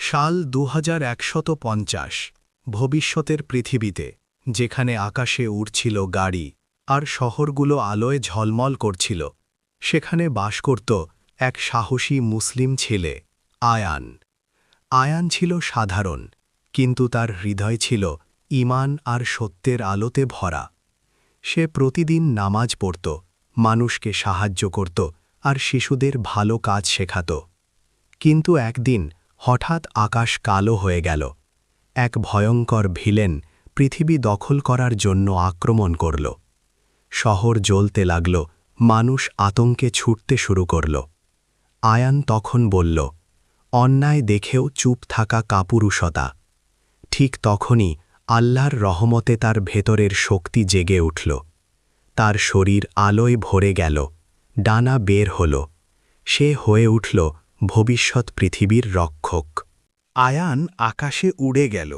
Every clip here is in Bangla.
সাল 2150 ভবিষ্যতের পৃথিবীতে, যেখানে আকাশে উড়ছিল গাড়ি আর শহরগুলো আলোয় ঝলমল করছিল, সেখানে বাস করত এক সাহসী মুসলিম ছেলে, আয়ান। আয়ান ছিল সাধারণ, কিন্তু তার হৃদয় ছিল ঈমান আর সত্যের আলোতে ভরা। সে প্রতিদিন নামাজ পড়ত, মানুষকে সাহায্য করত আর শিশুদের ভালো কাজ শেখাত। কিন্তু একদিন হঠাৎ আকাশ কালো হয়ে গেল। এক ভয়ঙ্কর ভিলেন পৃথিবী দখল করার জন্য আক্রমণ করল। শহর জ্বলতে লাগল, মানুষ আতঙ্কে ছুটতে শুরু করল। আয়ান তখন বলল, অন্যায় দেখেও চুপ থাকা কাপুরুষতা। ঠিক তখনই আল্লাহর রহমতে তার ভেতরের শক্তি জেগে উঠল। তার শরীর আলোয় ভরে গেল, ডানা বের হল। সে হয়ে উঠল ভবিষ্যৎ পৃথিবীর রক্ষক। আয়ান আকাশে উড়ে গেল।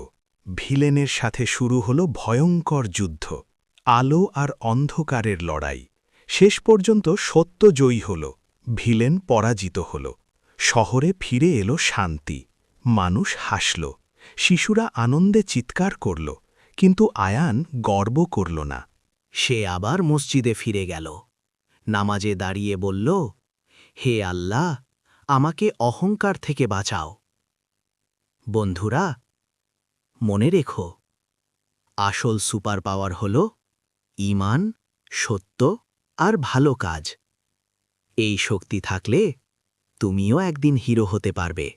ভিলেনের সাথে শুরু হল ভয়ঙ্কর যুদ্ধ, আলো আর অন্ধকারের লড়াই। শেষ পর্যন্ত সত্য জয়ী হল, ভিলেন পরাজিত হল। শহরে ফিরে এলো শান্তি, মানুষ হাসল, শিশুরা আনন্দে চিৎকার করল। কিন্তু আয়ান গর্ব করল না। সে আবার মসজিদে ফিরে গেল। নামাজে দাঁড়িয়ে বলল, হে আল্লাহ, আমাকে অহংকার থেকে বাঁচাও। বন্ধুরা, মনে রেখো, আসল সুপার পাওয়ার হল ঈমান, সত্য আর ভালো কাজ। এই শক্তি থাকলে তুমিও একদিন হিরো হতে পারবে।